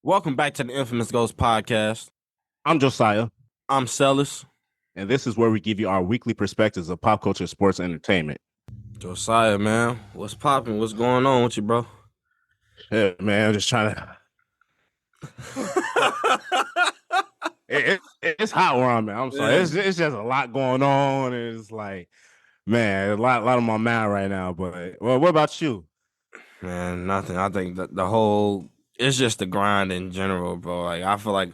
Welcome back to the Infamous Ghost Podcast. I'm Josiah, I'm Cellus. and this is where we give you our weekly perspectives of pop culture, sports, and entertainment. Josiah, man, what's popping? What's going on with you, bro? Yeah, man, I'm just trying to. It's hot where I'm at. I'm sorry. Yeah. It's just a lot going on. It's like, man, a lot on my mind right now. But well, what about you? Man, nothing. I think the whole it's just the grind in general, bro. Like I feel like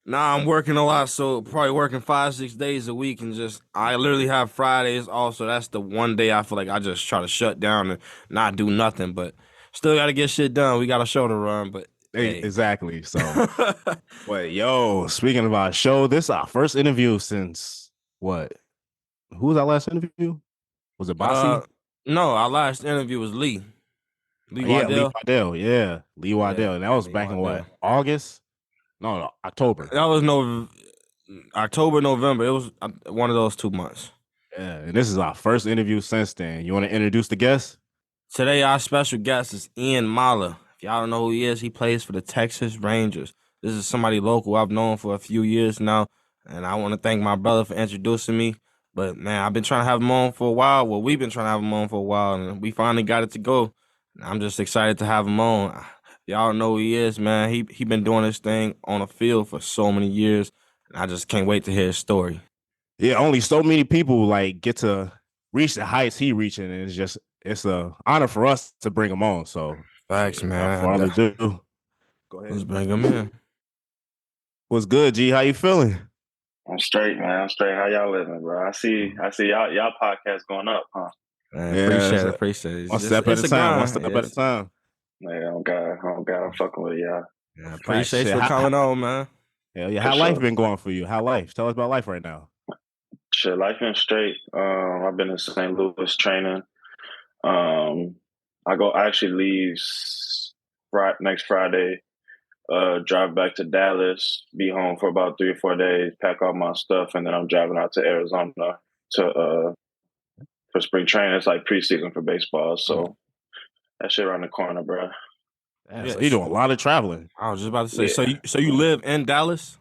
now I'm working a lot, so probably working 5-6 days a week, and just I literally have Fridays off. So that's the one day I feel like I just try to shut down and not do nothing, but still got to get shit done. We got a show to run, but hey. Exactly. So, but yo, speaking of our show, this is our first interview since what? Who was our last interview? Was it Bossy? No, our last interview was Lee. Lee Yeah, Lee Waddell. Waddell. Yeah, Lee Waddell. Yeah, And that was Lee back in Waddell. what? August? No, October. That was October, November. It was one of those 2 months. Yeah, and this is our first interview since then. You want to introduce the guest? Today, our special guest is Ian Moller. If y'all don't know who he is, he plays for the Texas Rangers. This is somebody local I've known for a few years now, and I want to thank my brother for introducing me. But man, I've been trying to have him on for a while. Well, we've been trying to have him on for a while, and we finally got it to go. I'm just excited to have him on. Y'all know who he is, man. He been doing this thing on the field for so many years, and I just can't wait to hear his story. Yeah, only so many people like get to reach the heights he reaching, and it's a honor for us to bring him on. So, Facts, man. for all to do, go ahead. Let's bring him in. What's good, G? How you feeling? I'm straight, man. I'm straight. How y'all living, bro? I see y'all podcast going up, huh? Man, Yeah, appreciate it. One step at a time. One step at a time. Man, oh God, I'm fucking with y'all. Yeah, appreciate you for coming on, man. Hell yeah, how life been going for you? How life? Tell us about life right now. Shit, life been straight. I've been in St. Louis training. I actually leave next Friday. Drive back to Dallas, be home for about 3 or 4 days, pack all my stuff, and then I'm driving out to Arizona to for spring training. It's like preseason for baseball, so that shit around the corner, bro. Yeah, so you're doing a lot of traveling. I was just about to say, yeah. So you live in Dallas?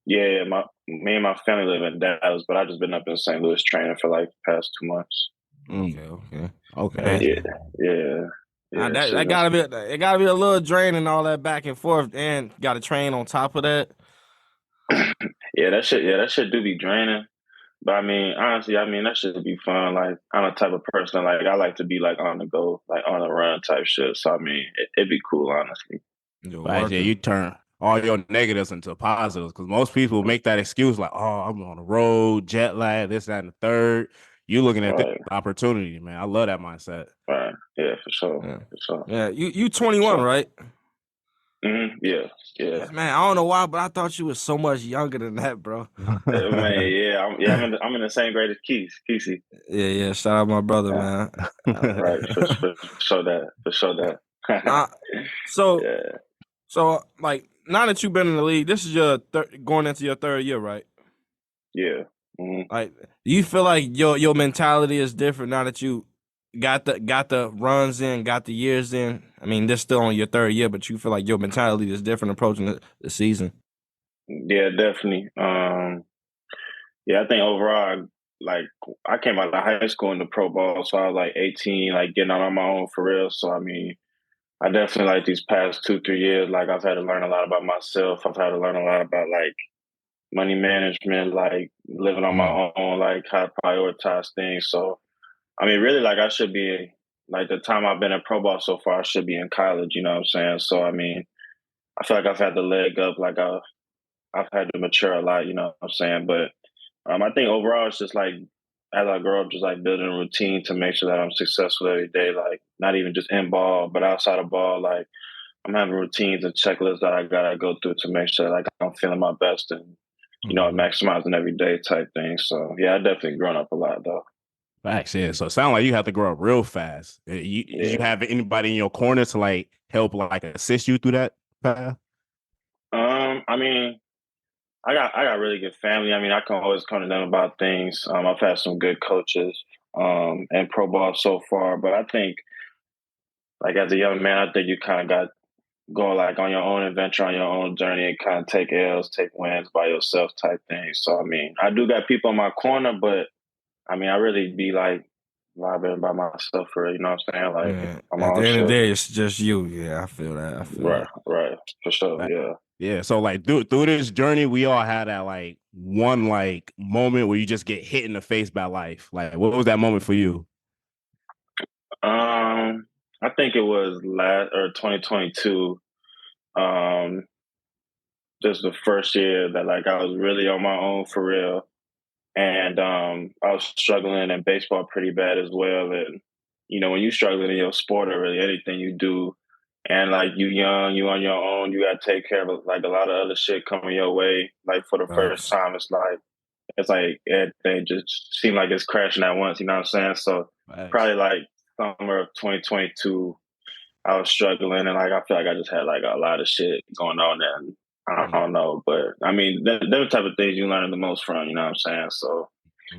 Yeah, me and my family live in Dallas, but I just been up in St. Louis training for like the past 2 months. Okay. Yeah. That gotta be it. Gotta be a little draining, all that back and forth, and got to train on top of that. Yeah, that shit do be draining. But I mean, honestly, that should be fun. Like, I'm the type of person, like, I like to be, like, on the go, like, on the run type shit. So, I mean, it'd be cool, honestly. Right, yeah, you turn all your negatives into positives, because most people make that excuse, like, oh, I'm on the road, jet lag, this, that, and the third. You looking at this opportunity, man. I love that mindset. Right. Yeah, for sure. Yeah, you 21, right? Mm-hmm. Yeah. Man, I don't know why, but I thought you was so much younger than that, bro. Man, yeah, I'm in the same grade as Kesey. Yeah. Shout out my brother, man. Right, for sure that. So like now that you've been in the league, this is your going into your third year, right? Yeah. Mm-hmm. Like, do you feel like your mentality is different now that you got the runs in, got the years in? I mean, this still on your third year, but you feel like your mentality is different approaching the season. Yeah, definitely. Yeah, I think overall, like, I came out of high school into pro ball, so I was like 18, like getting out on my own for real. So I mean, I definitely like these past 2-3 years, like I've had to learn a lot about myself. I've had to learn a lot about like money management, like living on my own, like how to prioritize things. So I mean, really, like I should be like the time I've been in pro ball so far, I should be in college. You know what I'm saying? So I mean, I feel like I've had the leg up, like I've had to mature a lot. You know what I'm saying? But I think overall, it's just like as I grow up, just like building a routine to make sure that I'm successful every day. Like not even just in ball, but outside of ball. Like I'm having routines and checklists that I gotta go through to make sure like I'm feeling my best and maximizing every day type thing. So yeah, I definitely grown up a lot though. Facts, yeah. So it sounds like you have to grow up real fast. Did you have anybody in your corner to like help like assist you through that path? I mean, I got really good family. I mean, I can always come to them about things. I've had some good coaches and pro ball so far, but I think like as a young man, I think you kind of got go like on your own adventure, on your own journey, and kind of take L's, take wins by yourself type thing. So I mean, I do got people in my corner, but I mean, I really be like vibing by myself for you know what I'm saying, like Yeah. on my At own the end of the shit. day, it's just you. Yeah, I feel that. I feel Right, that. right, for sure. Yeah. Yeah, so like through this journey, we all had that like one like moment where you just get hit in the face by life. Like, what was that moment for you? I think it was last or 2022. Um, just the first year that like I was really on my own for real, and I was struggling in baseball pretty bad as well. And you know, when you struggling in your sport or really anything you do, and like you young, you on your own, you got to take care of like a lot of other shit coming your way. Like for the first Facts. time, it's like everything just seemed like it's crashing at once. You know what I'm saying? So Facts. probably like summer of 2022, I was struggling, and like I feel like I just had like a lot of shit going on, and I Mm-hmm. don't know, but I mean, they're the type of things you learn the most from. You know what I'm saying? So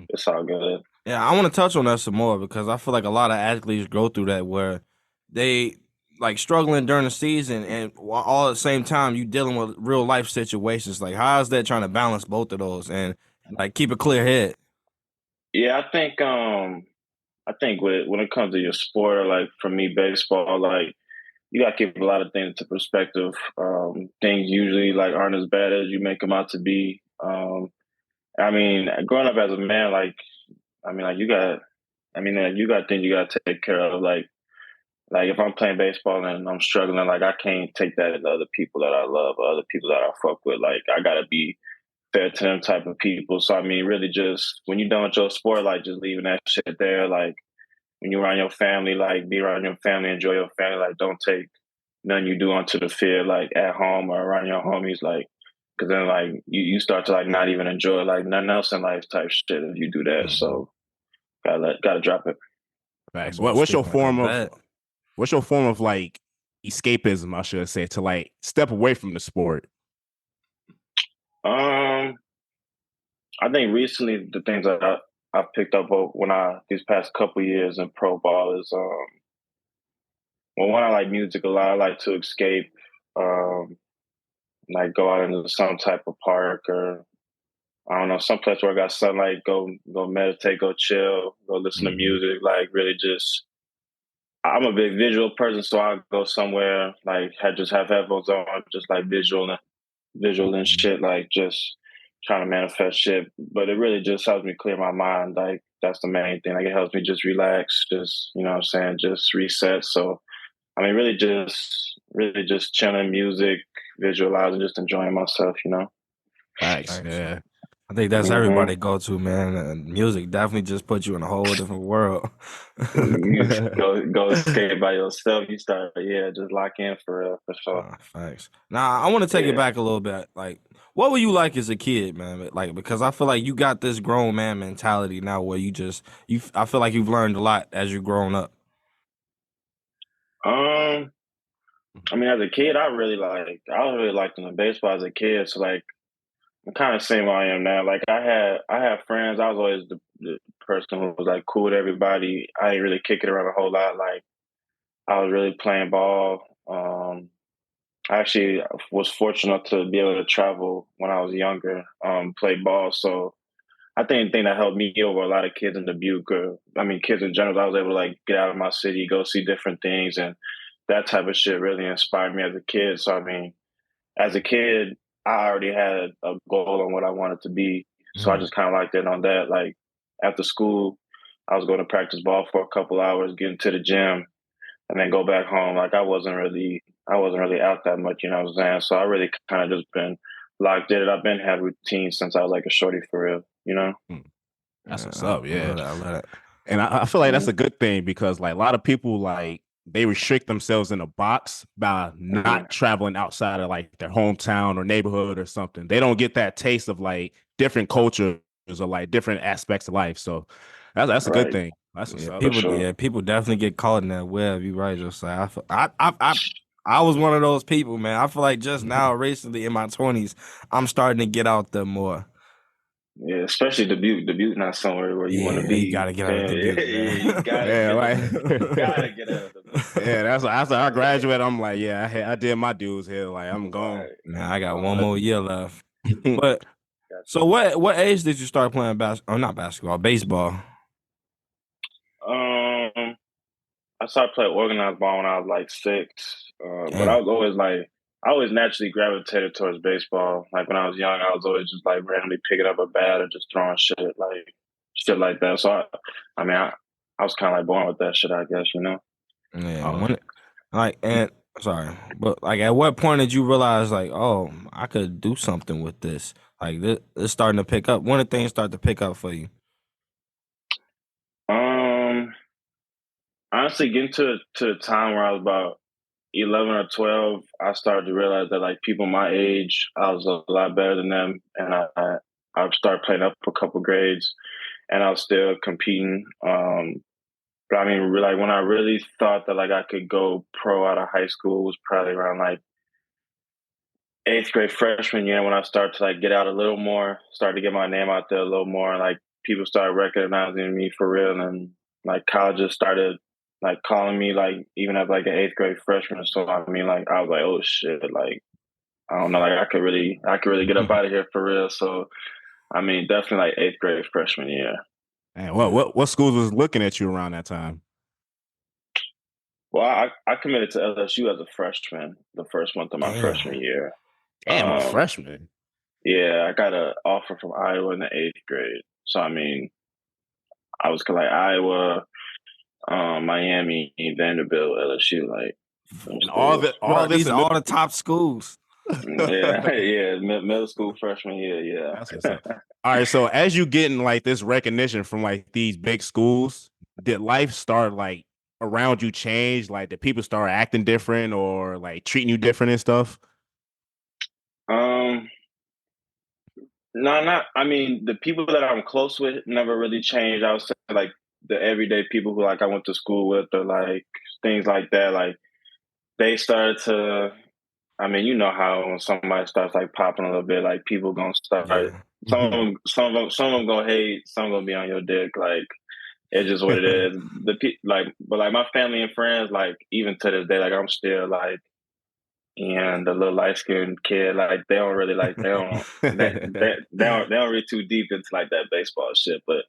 it's all good. Yeah, I want to touch on that some more because I feel like a lot of athletes go through that where they like struggling during the season and all at the same time you dealing with real life situations. Like, how is that trying to balance both of those and like keep a clear head? Yeah, I think when it comes to your sport, or like for me, baseball, like you got to keep a lot of things into perspective. Things usually like aren't as bad as you make them out to be. I mean, growing up as a man, like I mean, like you got things you got to take care of. Like if I'm playing baseball and I'm struggling, like I can't take that to other people that I love, or other people that I fuck with. Like I gotta be fair to them type of people. So I mean, really, just when you're done with your sport, like just leaving that shit there. Like when you're around your family, like be around your family, enjoy your family. Like don't take none you do onto the field, like at home or around your homies, like. Cause then like you start to like not even enjoy like nothing else in life type shit if you do that. Mm-hmm. So gotta drop it. That Facts. boy What's your speaking like a form of vet. like escapism? I should say to like step away from the sport. Um, I think recently the things that I've picked up when I these past couple years in pro ball is well, one, I like music a lot. I like to escape, um, like go out into some type of park, or I don't know, some place where I got sunlight. Go meditate, go chill, go listen to Mm-hmm. music. Like really just I'm a big visual person, so I go somewhere like just have headphones on, just like visual and Mm-hmm. shit, like just trying to manifest shit. But it really just helps me clear my mind. Like that's the main thing. Like it helps me just relax, just you know what I'm saying, just reset. So I mean really just chilling, music, visualizing, just enjoying myself, you know. Facts. Thanks. Yeah. I think that's Mm-hmm. everybody go to, man. Music definitely just puts you in a whole different world. You just go escape by yourself. You start, yeah, just lock in for real, for sure. Thanks. Now I want to take it Yeah. back a little bit. Like, what were you like as a kid, man? Like, because I feel like you got this grown man mentality now, where I feel like you've learned a lot as you've grown up. Um, I mean, as a kid, I was really liked in baseball as a kid. So like, I'm kind of same where I am now. Like I had friends. I was always the person who was like cool with everybody. I didn't really kick it around a whole lot. Like I was really playing ball. I actually was fortunate to be able to travel when I was younger, play ball. So I think the thing that helped me over a lot of kids in Dubuque, or I mean kids in general, I was able to like get out of my city, go see different things, and that type of shit really inspired me as a kid. So I mean, as a kid, I already had a goal on what I wanted to be. So I Mhm. just kind of liked it on that. Like after school, I was going to practice ball for a couple hours, getting to the gym, and then go back home. Like I wasn't really out that much, you know what I'm saying? So I really kind of just been locked in. I've been had routine since I was like a shorty for real, you know? That's what's Yeah, up. I Yeah. love that. I love that. And I feel like that's Mm-hmm. a good thing because like a lot of people like they restrict themselves in a box by not traveling outside of like their hometown or neighborhood or something. They don't get that taste of like different cultures or like different aspects of life. So that's a good Right, thing. That's what's up. for sure. People definitely get caught in that web. You right, Josiah. I was one of those people, man. I feel like just now, recently in my 20s, I'm starting to get out there more. Yeah, especially Dubuque. Dubuque not somewhere where you want to Yeah, you be. gotta get out of Yeah, Dubuque, yeah, you man. gotta Yeah, get like you gotta get out of Dubuque. yeah, that's after I graduated. I'm like, yeah, I did my dues here. Like I'm gone. Right. Nah, I got one But more year left. But so what age did you start playing not basketball, baseball? Um, I started playing organized ball when I was like 6. But I Damn. was always like, I always naturally gravitated towards baseball. Like when I was young, I was always just like randomly picking up a bat or just throwing shit like that. So I was kind of like born with that shit, I guess, you know. Yeah. oh, And sorry, but like at what point did you realize like, oh, I could do something with this? Like this it's starting to pick up. When did things start to pick up for you? Um, Honestly, getting to the time where I was about 11 or 12, I started to realize that like people my age, I was a lot better than them, and I started playing up a couple grades, and I was still competing. But I mean, like when I really thought that like I could go pro out of high school was probably around like 8th grade freshman year when I started to like get out a little more, started to get my name out there a little more, and like people started recognizing me for real, and like colleges started like calling me like even as like an 8th grade freshman. So I mean, like I was like, oh shit, like I don't know, like I could really get up out of here for real. So I mean, definitely like 8th grade freshman year. man, what schools was looking at you around that time? Well, I committed to LSU as a freshman the first month of my Damn. freshman year. Damn, a Um, freshman. yeah, I got an offer from Iowa in the 8th grade. So I mean, I was like Iowa, Miami, Vanderbilt, LSU, like them And schools. all Bro, this these are in all the top schools. Yeah, yeah, middle school freshman year, That's what's yeah. up. All right, so as you getting like this recognition from like these big schools, did life start like around you change? Like did people start acting different or like treating you different and stuff? um, no, not. I mean, the people that I'm close with never really changed. I would say like the everyday people who like I went to school with or like things like that. Like they started to. I mean, you know how when somebody starts like popping a little bit, like people gonna start. Yeah. Some of them gonna hate. Some gonna be on your dick. Like it's just what it is. But like my family and friends, like even to this day, like I'm still like, and the little light skinned kid, like they don't really like they don't really too deep into like that baseball shit. But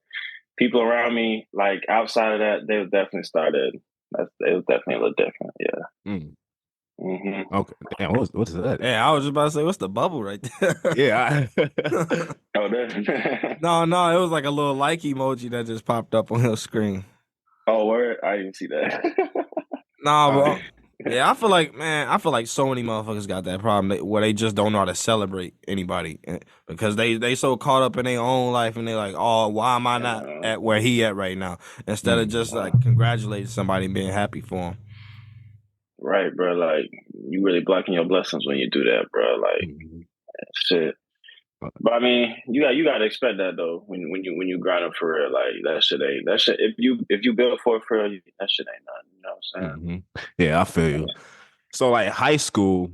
people around me, like outside of that, they was definitely started. It was definitely a little different. Yeah. Mm. Hmm. Okay. Damn, what is that? Yeah, I was just about to say, what's the bubble right there? Yeah. Oh, there. No, it was like a little like emoji that just popped up on your screen. Oh, word! I didn't see that. Nah, All bro. right. Yeah, I feel like so many motherfuckers got that problem where they just don't know how to celebrate anybody because they so caught up in their own life and they like, oh, why am I not Yeah. at where he at right now? Instead of just like congratulating somebody and being happy for him. Right, bro. Like you really blocking your blessings when you do that, bro. Like Mhm. shit. But I mean, you got to expect that though when you grind up for real. Like that shit. If you build for it for real, that shit ain't nothing. You know what I'm Mhm. Yeah, I feel you. So like high school,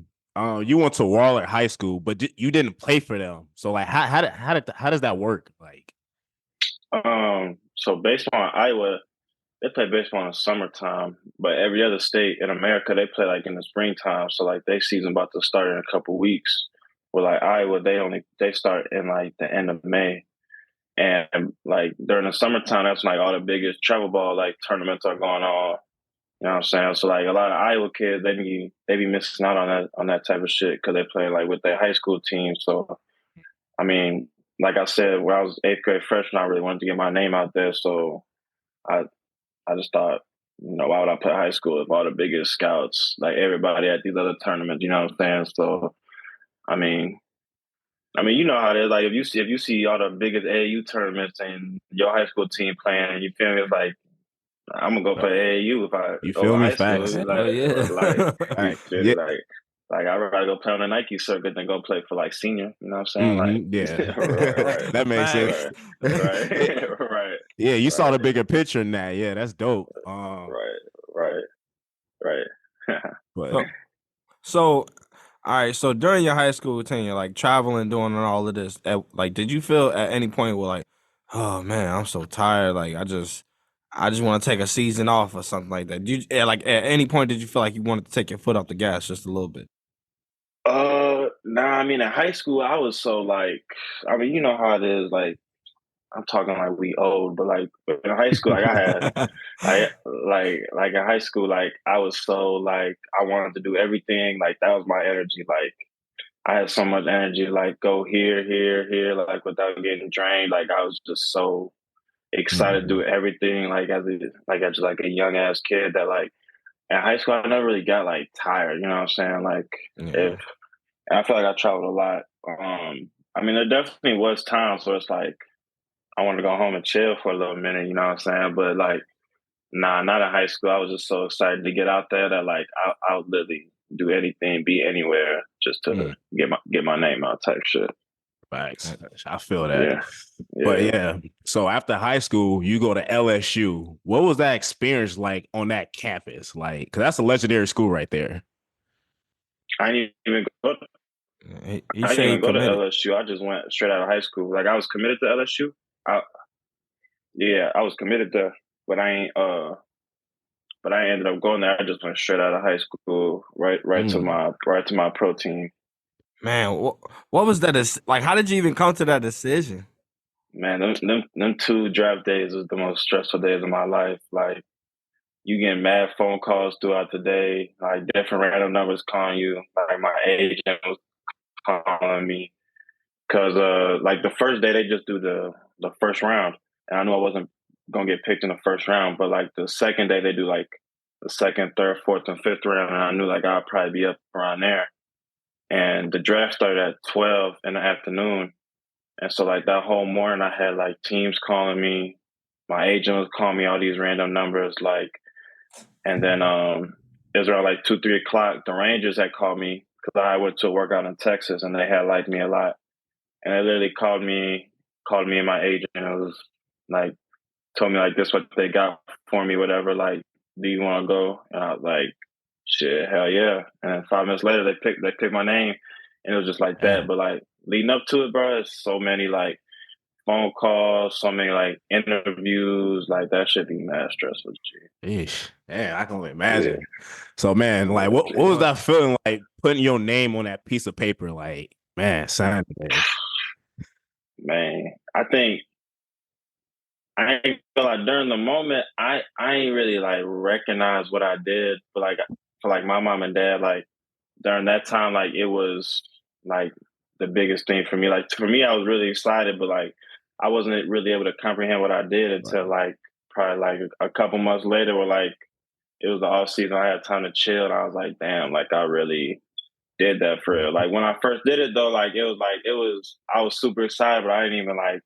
you went to Waller High School, but you didn't play for them. So like how does that work? Like saying? So baseball in Iowa, they play baseball in the summertime, but every other state in America they play like in the springtime. So like they season about to start in a couple weeks. Where like Iowa, they start in like the end of May. And like during the summertime, that's when, like all the biggest travel ball like tournaments are going on. You know what I'm saying? So like a lot of Iowa kids, they be missing out on that type of shit because they play like with their high school team. So I mean, like I said, when I was 8th grade freshman, I really wanted to get my name out there. So I I just thought, why would I play high school if all the biggest scouts, like everybody at these other tournaments, you know what I'm saying? So I mean, you know how it is. Like if you see all the biggest AAU tournaments and your high school team playing, you feel me? It's like I'm gonna go play AAU if I you feel over me? high school. Facts. Hell yeah. You Right. feel Yeah. me? Like I'd rather go play on the Nike circuit than go play for like senior. You know what I'm saying? Yeah. Like right, That makes sense. Facts. right, right, right, Yeah, you saw right, the bigger picture in that. Yeah, that's dope. right, right, right. But So, so All right, so during your high school tenure, like traveling, doing all of this, like, did you feel at any point where like, oh man, I'm so tired, like I just want to take a season off or something like that? Like at any point did you feel like you wanted to take your foot off the gas just a little bit? Nah, I mean, in high school, I was so like, I mean, you know how it is. Like, I'm talking like we old, but like in high school, like I like in high school, like I was so like I wanted to do everything. Like that was my energy. Like I had so much energy, like go here, here, here, like without getting drained. Like I was just so excited to Mhm. do everything. Like as a young ass kid that like in high school, I never really got like tired. You know what I'm saying? Like Yeah. if and I feel like I traveled a lot. I mean, there definitely was times where it's like I wanted to go home and chill for a little minute. You know what I'm saying? But like, nah, not in high school. I was just so excited to get out there that like I would literally do anything, be anywhere, just to Mm. get my name out type shit. Facts. I feel that. Yeah, But yeah. yeah, so after high school, you go to LSU. What was that experience like on that campus? Like, because that's a legendary school right there. I didn't even go. He I didn't said he even go to committed. LSU. I just went straight out of high school. Like I was committed to LSU. Yeah, I was committed there, but I ain't. But I ended up going there. I just went straight out of high school, Mm. right to my pro team. Man, what was that? Like, how did you even come to that decision? Man, them two draft days was the most stressful days of my life. Like you getting mad phone calls throughout the day, like different random numbers calling you. Like my agent was calling me because like the first day they just do the first round, and I knew I wasn't gonna get picked in the first round, but like the second day they do like the second, third, fourth, and fifth round, and I knew like I'd probably be up around there. And the draft started at 12 in the afternoon. And so like that whole morning I had like teams calling me. My agent was calling me all these random numbers, like and then it was around like 2, 3 o'clock. The Rangers had called me because I went to a workout in Texas and they had liked me a lot. And they literally called me and my agent and it was like told me like this what they got for me, whatever, like, do you wanna go? And I was like, shit, hell yeah. And 5 minutes later they picked my name and it was just like that. Man, But like leading up to it, bro, it's so many like phone calls, so many like interviews, like that should be mad stressful. Ish. Yeah, I can only Yeah, imagine. So, man, like, yeah. what was that feeling like putting your name on that piece of paper? Like, man, sign this. Man, I ain't feel like during the moment I ain't really like recognize what I did, but like for like my mom and dad, like during that time, like it was like the biggest thing for me. Like for me, I was really excited, but like I wasn't really able to comprehend what I did until Right. like probably like a couple months later, where like it was the off season, I had time to chill, and I was like, damn, like I really did that for real. Like when I first did it though, like it was I was super excited, but I didn't even like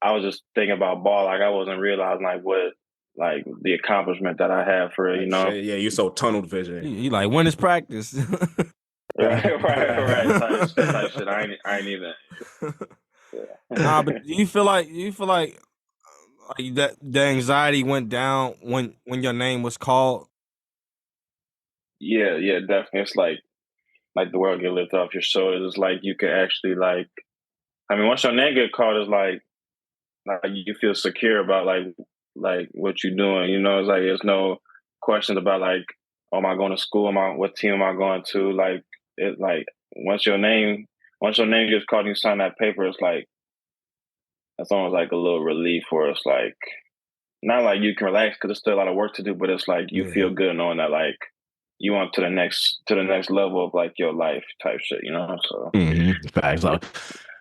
I was just thinking about ball. Like I wasn't realizing like what like the accomplishment that I had for it, you Like, know? shit, yeah, you so tunnel vision. he like when is practice? Right. Type shit. I ain't even. Nah, Yeah. but do you feel like that the anxiety went down when your name was called? Yeah, definitely. It's like the world get lifted off your shoulders. It's like you can actually like. I mean, once your name get called, it's like you feel secure about like what you're doing. You know, it's like there's no questions about like, oh, am I going to school? Am I what team am I going to? Like it like once your name gets called and you sign that paper, it's like it's almost like a little relief where it's like not like you can relax because there's still a lot of work to do, but it's like you Yeah. feel good knowing that like you want to the next level of like your life type shit, you know? So Facts. yeah.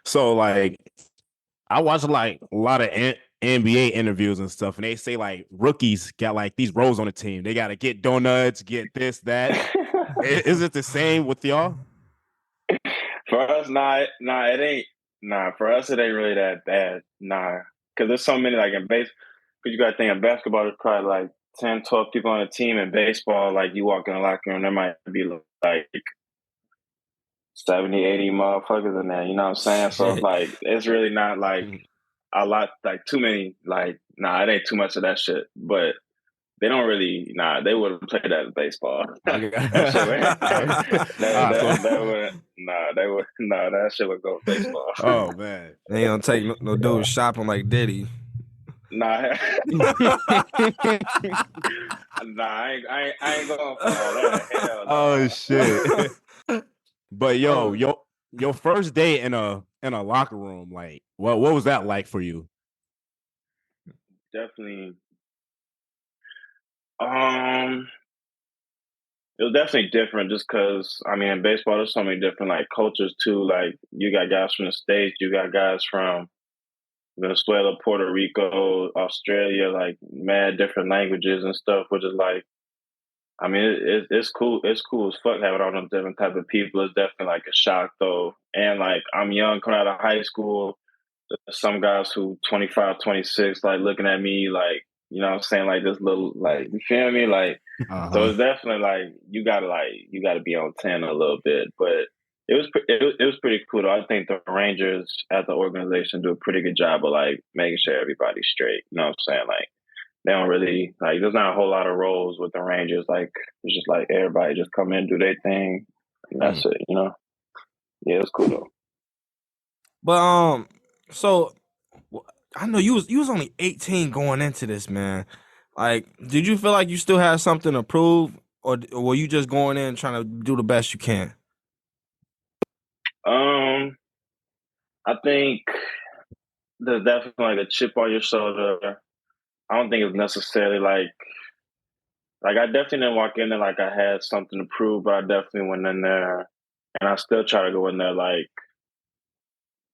So, like, I watch like a lot of NBA interviews and stuff, and they say like rookies got like these roles on the team. They got to get donuts, get this, that. Is it the same with y'all? For us, it ain't. Nah, for us, it ain't really that bad. Nah, because there's so many like in base. Because you got to think in basketball, there's probably like 10, 12 people on a team. In baseball, like you walk in the locker room, there might be like 70, 80 motherfuckers in there. You know what I'm saying? So it's Shit. like it's really not like a lot, like too many. Like nah, it ain't too much of that shit. But they don't really. Nah, they wouldn't play that as baseball. Okay. That shit would. That So, would. Nah, they would. Nah, that shit would go baseball. oh man. They ain't gonna take no dude shopping like Diddy. Nah, nah, I ain't going for all that. Hell Oh no. shit. But yo, Oh. your first day in a locker room, like what was that like for you? Definitely. Um, it was definitely different just because I mean in baseball there's so many different like cultures too. Like you got guys from the States, you got guys from Venezuela, Puerto Rico, Australia, like mad different languages and stuff, which is like I mean it's cool. It's cool as fuck having all them different type of people. It's definitely like a shock though. And like I'm young coming out of high school. There's some guys who 25, 26, like looking at me like, you know what I'm saying, like this little like you feel me? Like so it's definitely like you gotta be on 10 a little bit, but it was pretty cool. Though. I think the Rangers as an organization do a pretty good job of like making sure everybody's straight. You know what I'm saying? Like they don't really like there's not a whole lot of roles with the Rangers. Like it's just like everybody just come in, do their thing, and that's it. You know? Yeah, it's cool though. But so I know you was only 18 going into this, man. Like, did you feel like you still had something to prove, or were you just going in trying to do the best you can? Um, I think there's definitely like a chip on your shoulder. I don't think it's necessarily like I definitely didn't walk in there like I had something to prove, but I definitely went in there and I still try to go in there like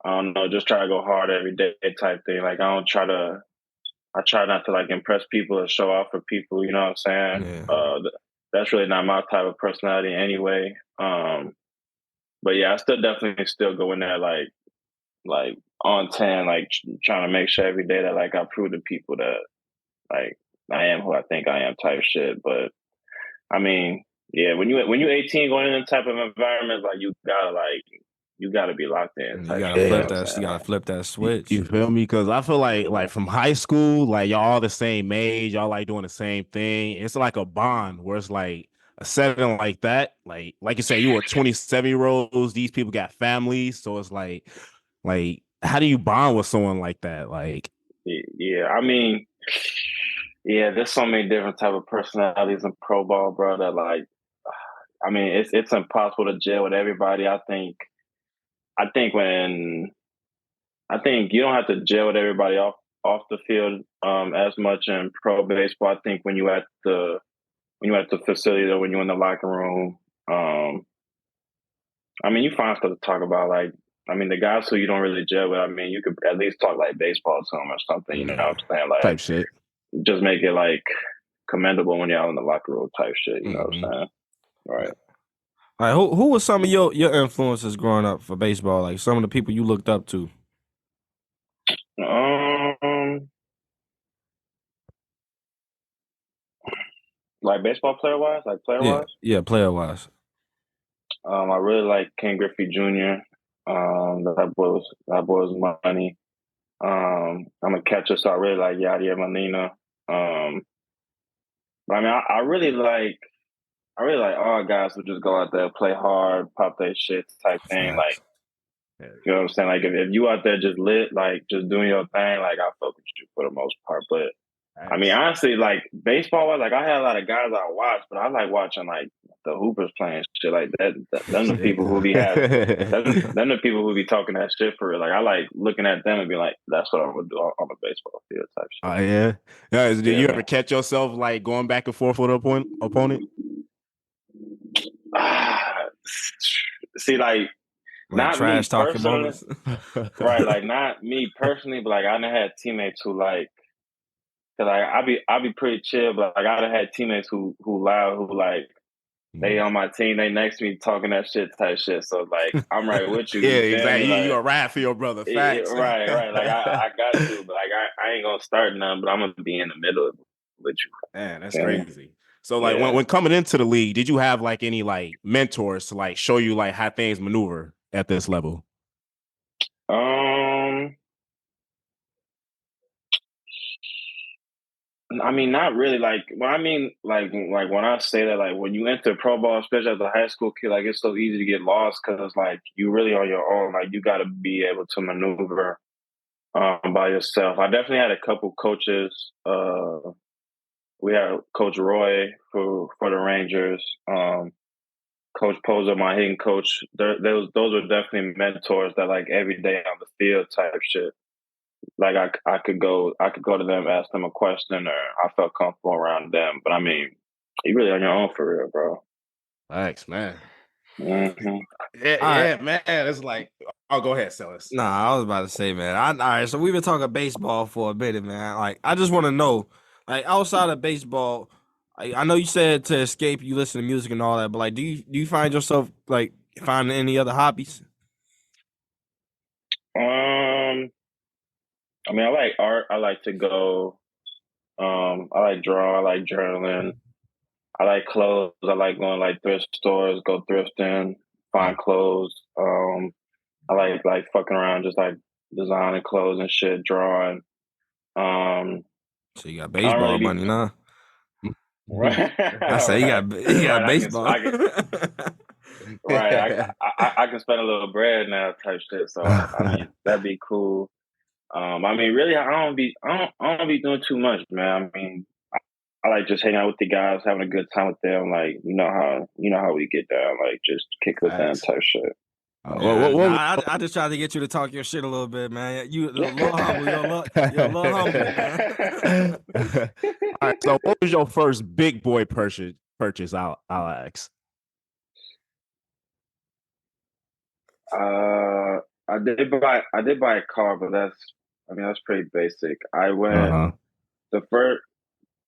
I don't know, just try to go hard every day type thing. Like I try not to like impress people or show off for people, you know what I'm saying? Yeah. That's really not my type of personality anyway. But yeah, I still definitely still go in there like on 10, like trying to make sure every day that like I prove to people that like I am who I think I am type shit. But I mean, yeah, when you 18 going in that type of environment, like you gotta be locked in You type gotta shit. You know flip what I'm that. You saying? gotta Like, flip that You, switch. you feel me? Because I feel like from high school, like y'all all the same age, y'all like doing the same thing. It's like a bond where it's like a setting like that. Like you said, you were 27-year-olds. These people got families, so it's like how do you bond with someone like that? Like, yeah, I mean, yeah, there's so many different type of personalities in pro ball, bro. That like, I mean, it's impossible to gel with everybody. I think when I think you don't have to gel with everybody off the field as much in pro baseball. I think when you at the facility or when you're in the locker room, um, I mean, you find stuff to talk about. Like, I mean, the guys who you don't really gel with, I mean, you could at least talk like baseball to them or something. You know what Yeah. I'm saying? Like, type shit. just make it like commendable when you're out in the locker room type shit. You know what Mm-hmm. I'm saying? Right. All right. Who was some of your influences growing up for baseball? Like some of the people you looked up to. Um, like baseball player wise, like player Yeah. wise. Yeah. Player wise. I really like Ken Griffey Jr. That boy was money. I'm a catcher, so I really like Yadier Molina. But I mean, I really like all guys who just go out there, play hard, pop their shit type thing. Like, Facts. you know what I'm saying? Like, if you out there just lit, like just doing your thing, like I fuck with you for the most part. But I mean, honestly, like baseball was like I had a lot of guys I watched, but I like watching like the Hoopers playing shit like that. Them the people who be have them the people who be talking that shit for real. Like I like looking at them and be like, that's what I would do on the baseball field type Oh shit. yeah. Yeah. Did Yeah, you man. ever catch yourself like going back and forth with an opponent? See, like Like not trash me talking personally, moments. right? Like not me personally, but like I done had teammates who like, cause like I be pretty chill, but like I done had teammates who loud, who like they on my team, they next to me talking that shit type shit. So like I'm right with you. Yeah, You feel me? exactly. You Like a ride for your brother. Facts. right. Like I got to, but like I ain't gonna start none, but I'm gonna be in the middle with you. Man, that's Feel me? crazy. So like Yeah. when coming into the league, did you have like any like mentors to like show you like how things maneuver at this level? Um. I mean, not really. Like, well, I mean, like when I say that, like when you enter pro ball, especially as a high school kid, like it's so easy to get lost because like you really on your own. Like you got to be able to maneuver by yourself. I definitely had a couple coaches. We had Coach Roy for the Rangers. Coach Poser, my hitting coach. Those were definitely mentors that like every day on the field type shit. Like I could go to them, ask them a question, or I felt comfortable around them. But I mean, you really on your own for real, bro. Thanks, man. Mm-hmm. Yeah, man. It's like, oh, go ahead, Cellus. Nah, I was about to say, man. All right, so we've been talking baseball for a minute, man. Like, I just want to know, like, outside of baseball, I know you said to escape, you listen to music and all that, but like, do you find yourself like finding any other hobbies? I mean, I like art. I like to go. I like drawing. I like journaling. I like clothes. I like going like thrift stores, go thrifting, find clothes. I like fucking around, just like designing clothes and shit, drawing. Um, So you got I don't baseball really be money, nah? right, I say right, you got right. baseball. Right. I can spend a little bread now, type shit. So I mean, that'd be cool. I mean, really, I don't be doing too much, man. I mean, I like just hanging out with the guys, having a good time with them. Like, you know how we get down, like just kick with them Facts. type shit. What was I just tried to get you to talk your shit a little bit, man. You a little humble, you're a little humble, man. All right. So, what was your first big boy purchase? I'll ask. I did buy a car, but I mean, that's pretty basic. I Uh went huh. the first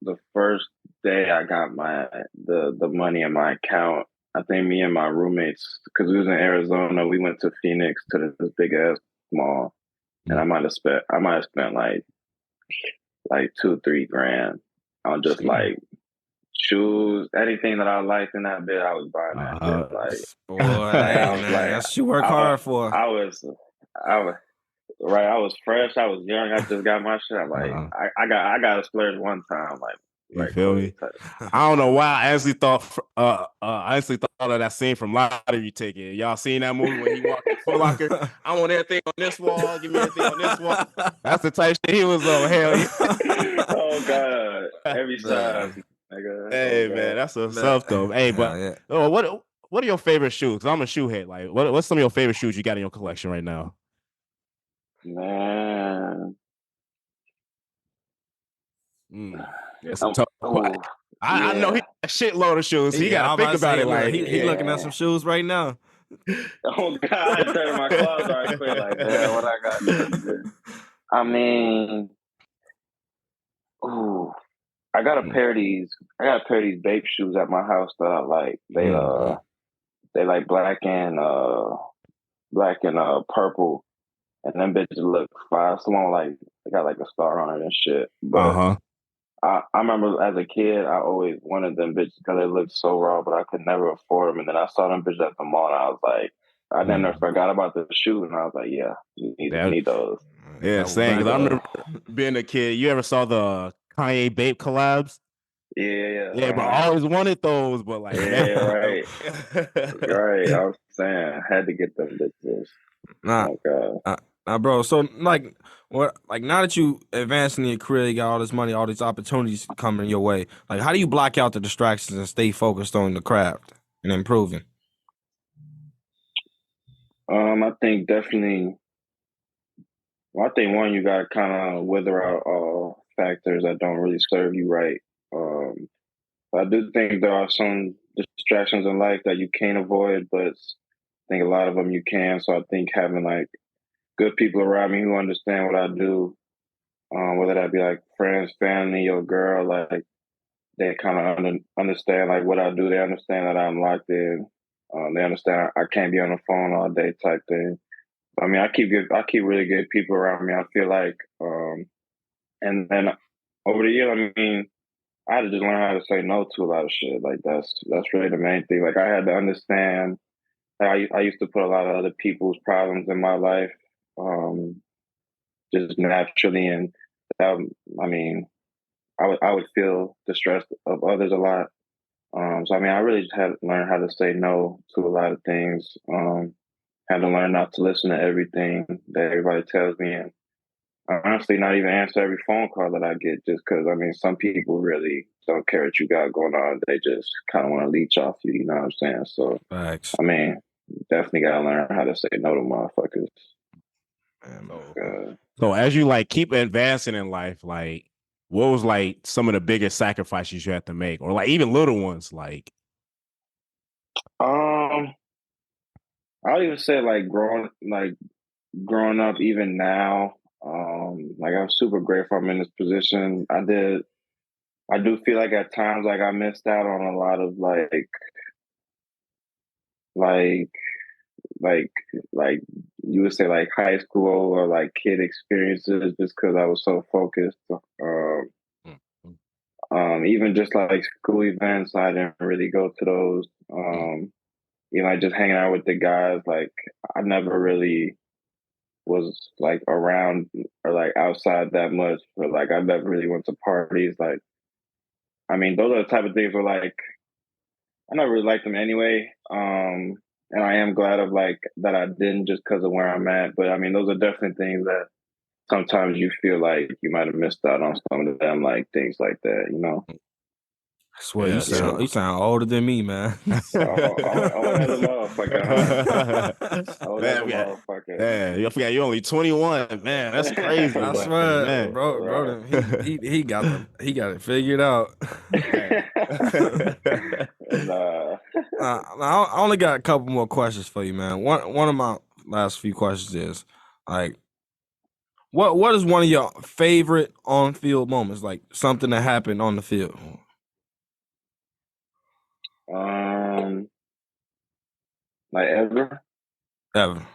the first day I got the money in my account. I think me and my roommates, because we was in Arizona, we went to Phoenix to this big ass mall, and I might have spent like 2 3 grand on just like shoes, anything that I liked in that bit. I was buying that bit. Boy, Like hey I was man, like that's what you work I hard for. I was I was right. I was fresh. I was young. I just got my shit. I'm like I got to splurge one time. Like You right feel quick. me? I don't know why. I honestly thought of that scene from Lottery Ticket. Y'all seen that movie when he walked in Foot Locker? I want everything on this wall. Give me everything on this wall. That's the type shit he was on. Hell Oh God, every size, Man, nigga. Oh Hey man, God, that's what's man, up though. Hey, hell but yeah. what are your favorite shoes? Cause I'm a shoe head. Like, what's some of your favorite shoes you got in your collection right now? man. That's a tough. Oh I know he yeah. got a shitload of shoes. So you Yeah, got I'm to about think to about say, it. look, Like, he looking at some Yeah. shoes right now. Oh God, I turned my closet right quick. Like, damn, what I got today? I mean, ooh, I got a pair of these. I got a pair of these Bape shoes at my house that I like. They like black and purple, and them bitches look fire. Someone like they got like a star on it and shit. But uh-huh. I remember as a kid, I always wanted them bitches because they looked so raw, but I could never afford them. And then I saw them bitches at the mall, and I was like, I never forgot about the shoes, and I was like, yeah, Yeah, need those. yeah, same. Need Cause I those. remember being a kid. You ever saw the Kanye Bape collabs? Yeah, Yeah, bro. I always wanted those, but like yeah, never. right, right. I was saying, I had to get them bitches. Nah, Oh God. bro. So like, what? Like now that you advance in your career, you got all this money, all these opportunities coming your way. Like, how do you block out the distractions and stay focused on the craft and improving? I think definitely. Well, I think one, you got to kind of wither out factors that don't really serve you right. Um, I do think there are some distractions in life that you can't avoid, but I think a lot of them you can. So I think having like good people around me who understand what I do, whether that be like friends, family, or girl, like they kind of understand like what I do. They understand that I'm locked in. They understand I can't be on the phone all day type thing. I mean, I keep really good people around me. I feel like, and then over the years, I mean, I had to just learn how to say no to a lot of shit. Like that's really the main thing. Like I had to understand. I used to put a lot of other people's problems in my life, um, just naturally, and I mean, I would feel the stress of others a lot. So I mean, I really just had to learn how to say no to a lot of things. Had to learn not to listen to everything that everybody tells me, and honestly, not even answer every phone call that I get, just because I mean, some people really don't care what you got going on. They just kind of want to leech off you. You know what I'm saying? So, Facts. I mean, definitely got to learn how to say no to motherfuckers. So as you like keep advancing in life, like what was like some of the biggest sacrifices you had to make, or like even little ones, like? I would even say growing up, even now, like I'm super grateful I'm in this position. I do feel like at times like I missed out on a lot of like like like you would say like high school or like kid experiences just because I was so focused. Even just like school events, I didn't really go to those. Like just hanging out with the guys, like I never really was like around or like outside that much, but like I never really went to parties. Like, I mean, those are the type of things where like I never really liked them anyway. And I am glad of like that I didn't just because of where I'm at. But I mean, those are definitely things that sometimes you feel like you might have missed out on some of them, like things like that, you know. I swear Yeah, you sound older than me, man. Old as a motherfucker, huh? Old as a motherfucker. Yeah, I forgot you're only 21, man. That's crazy. I but, swear, man. bro, he got it figured out. I only got a couple more questions for you, man. One of my last few questions is like, what is one of your favorite on field moments? Like something that happened on the field. Like ever. Ever.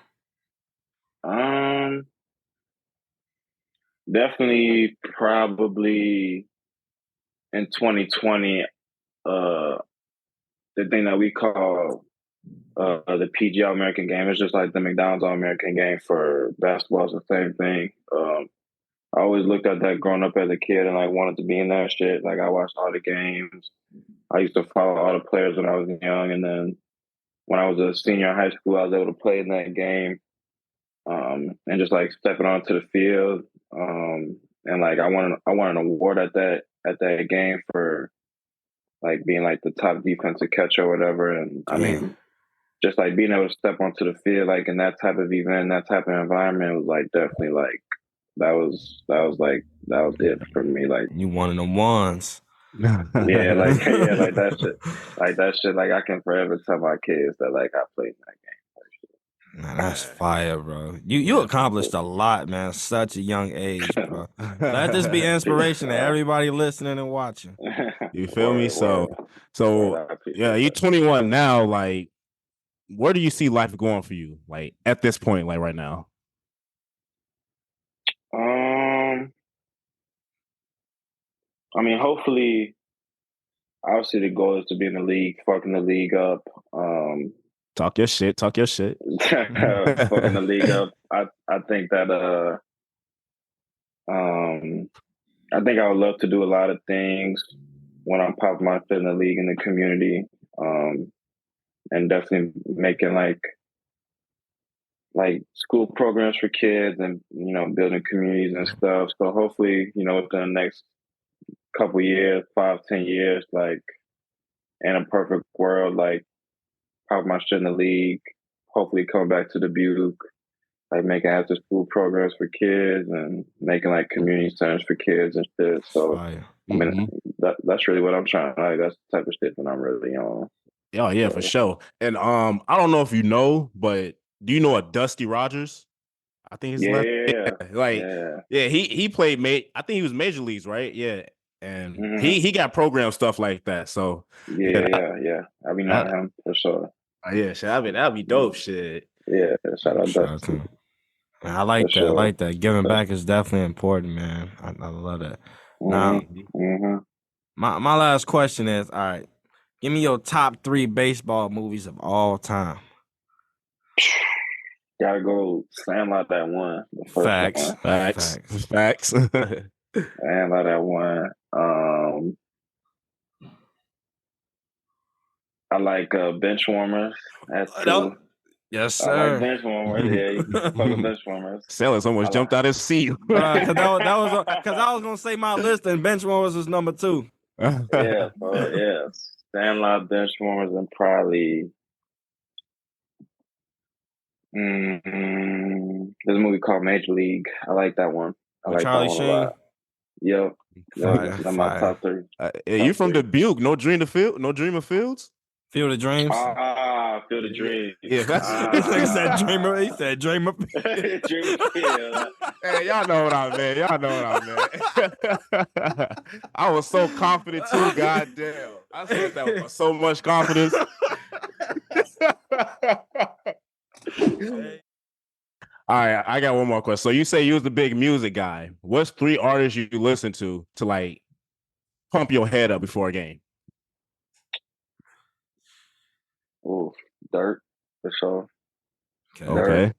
Definitely, probably in 2020, the thing that we call the PG All American game is just like the McDonald's All American game for basketball. It's the same thing. I always looked at that growing up as a kid and like wanted to be in that shit. Like I watched all the games. I used to follow all the players when I was young, and then when I was a senior in high school, I was able to play in that game. And just like stepping onto the field. And like I won an award at that game for like being like the top defensive catcher or whatever. And I mean, just like being able to step onto the field like in that type of event, that type of environment was like definitely like that was it for me. Like you one of them ones. yeah, like that shit. Like I can forever tell my kids that like I played in that game. Man, that's fire, bro. You accomplished a lot, man. Such a young age, bro. Let this be inspiration to everybody listening and watching. You feel me? So yeah, you're 21 now. Like, where do you see life going for you? Like at this point, like right now. I mean, hopefully, obviously the goal is to be in the league, fucking the league up. Talk your shit. Talk your shit. Fucking the league up. I think that I think I would love to do a lot of things when I'm popping my shit in the league in the community. And definitely making like school programs for kids and building communities and stuff. So hopefully, within the next couple years, 5-10 years, like in a perfect world, like pop my shit in the league, hopefully come back to Dubuque, like making after school programs for kids and making like community centers for kids and shit. So I mean that's really what I'm trying. Like that's the type of shit that I'm really on. Oh yeah, for sure. And I don't know if you know, but do you know a Dusty Rogers? I think his last he played I think he was major leagues, right? Yeah. And he got program stuff like that. So yeah. I mean on him for sure. Yeah, shit. I mean that'd be dope shit. Yeah, shout out Dusty. I like that. Sure. I like that. Giving back is definitely important, man. I love that. Now, my last question is, all right, give me your top 3 baseball movies of all time. Gotta go Sandlot that one. The first Facts. one. Sandlot that one. I like bench warmers. That's two. Yes, I like sir. bench warmers. Yeah, you fuck with bench warmers. Cellus almost jumped out his seat. Bruh, because I was gonna say my list and bench warmers was number 2. Yeah, bro. Yeah, Sandlot bench warmers and probably there's a movie called Major League. I like that one. I With like that Charlie one a Sheen. lot. Yep. Fire, That's my top 3. You from three. Dubuque? No Dream of Field? No Dream of Fields? Field of Dreams. Field of Dreams. Yeah, that's He said dreamer. He said dreamer. Dream Field. Hey, y'all know what I meant. Y'all know what I meant. I was so confident too. Goddamn, I said that with so much confidence. All right, I got one more question. So you say you was the big music guy. What's 3 artists you listen to like pump your head up before a game? Ooh, Dirt for sure. Okay.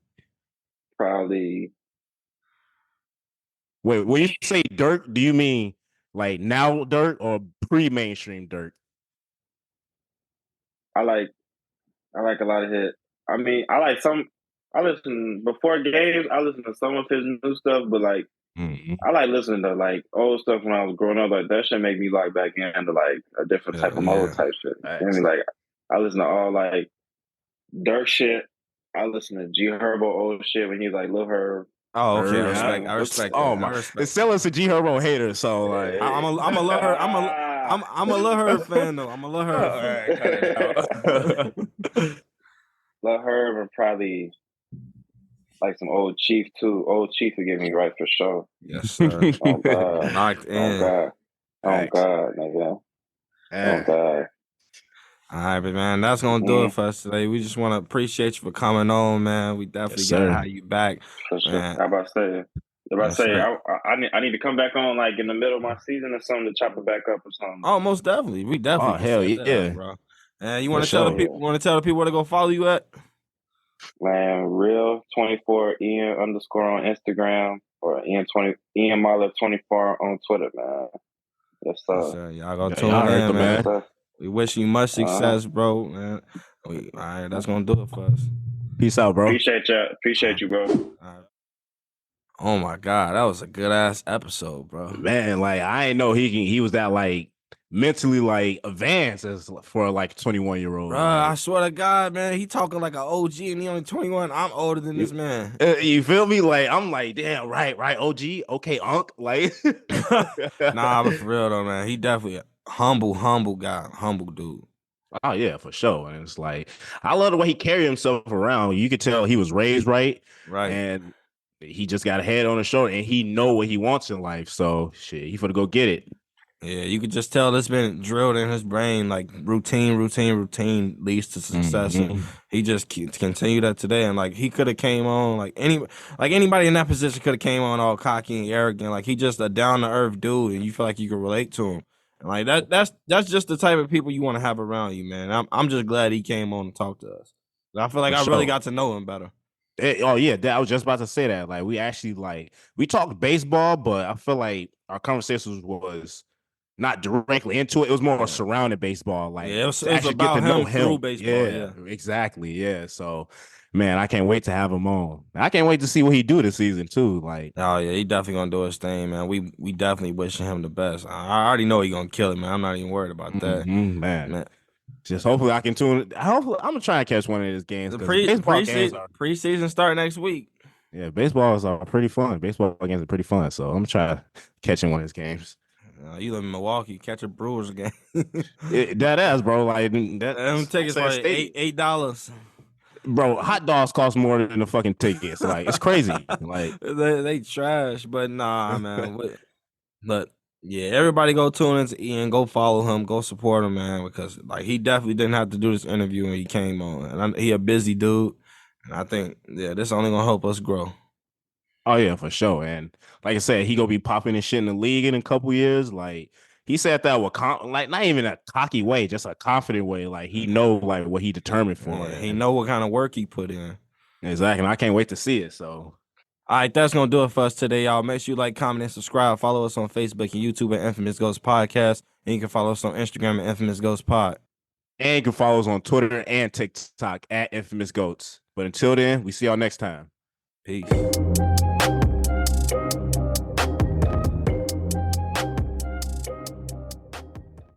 Probably. Wait, when you say Dirk, do you mean like now Dirk or pre-mainstream Dirk? I like a lot of hits. I mean, I listen before games. I listen to some of his new stuff, but like I like listening to like old stuff when I was growing up. Like that shit make me like back into like a different type of mode type shit. I mean, like I listen to all like Dirk shit. I listen to G Herbo old shit when he's like Lil Herb. Oh, okay. I respect. Oh my! It's Cellus a G Herbo hater, so like I'm a Lil Herb. I'm a Lil Herb fan though. I'm a Lil Herb fan. Lil Herb and probably like some old Chief too. Old Chief will get me right for sure. Yes, sir. Oh God. Locked in. Oh God. Oh God, nigga. Oh God. All right, but man, that's gonna do it for us today. We just want to appreciate you for coming on, man. We definitely gotta have you back. For sure. How about I say? I need to come back on like in the middle of my season or something to chop it back up or something. Oh, most definitely. We definitely. Oh hell yeah, bro. And you want to tell the people? Want to tell the people where to go follow you at? Man, real 24 Ian _ on Instagram or Ian Moller 24 on Twitter, man. Yes, sir. Yes, sir. Y'all go tune in, man. We wish you much success, bro, man. All right, that's gonna do it for us. Peace out, bro. Appreciate you, bro. Oh my God, that was a good ass episode, bro. Man, like I didn't know he was that like mentally like advanced as for like 21-year-old. Bro, I swear to God, man, he talking like an OG and he only 21. I'm older than this man. You feel me? Like I'm like, damn, right, OG, okay, Unc, like. Nah, but for real though, man, he definitely a humble guy, humble dude. Oh yeah, for sure. And it's like I love the way he carried himself around. You could tell he was raised right, and he just got a head on his shoulder, and he know what he wants in life. So shit, he finna go get it. Yeah, you could just tell it's been drilled in his brain, like routine leads to success. And he just continued that today, and like he could have came on like anybody in that position could have came on all cocky and arrogant. Like he just a down to earth dude, and you feel like you can relate to him. And like that's just the type of people you want to have around you, man. I'm just glad he came on and talked to us. I feel like I really got to know him better. Oh yeah, I was just about to say that. Like we actually we talked baseball, but I feel like our conversations was not directly into it. It was more surrounding baseball. Like it was about him through baseball. Yeah, exactly. Yeah. So, man, I can't wait to have him on. I can't wait to see what he do this season too. Like, oh yeah, he definitely gonna do his thing, man. We definitely wishing him the best. I already know he gonna kill it, man. I'm not even worried about that, man. Just hopefully I can tune. Hopefully I'm gonna try and catch one of his games. The preseason start next week. Yeah, baseball is pretty fun. Baseball games are pretty fun, so I'm gonna try catching one of his games. You live in Milwaukee, catch a Brewers game. That ass, bro. Like them tickets for $8. Bro, hot dogs cost more than the fucking tickets. Like it's crazy. Like they trash, but nah, man. But yeah, everybody go tune into Ian, go follow him, go support him, man, because like he definitely didn't have to do this interview when he came on, and he a busy dude, and I think this only gonna help us grow. Oh yeah, for sure. And like I said, he gonna be popping and shit in the league in a couple years. Like he said that with like not even a cocky way, just a confident way. Like he know like what he determined for. Yeah, he know what kind of work he put in. Exactly. And I can't wait to see it. So All right, that's going to do it for us today, y'all. Make sure you like, comment, and subscribe. Follow us on Facebook and YouTube at Infamous Ghost Podcast. And you can follow us on Instagram at Infamous Ghost Pod. And you can follow us on Twitter and TikTok at Infamous Goats. But until then, we see y'all next time. Peace.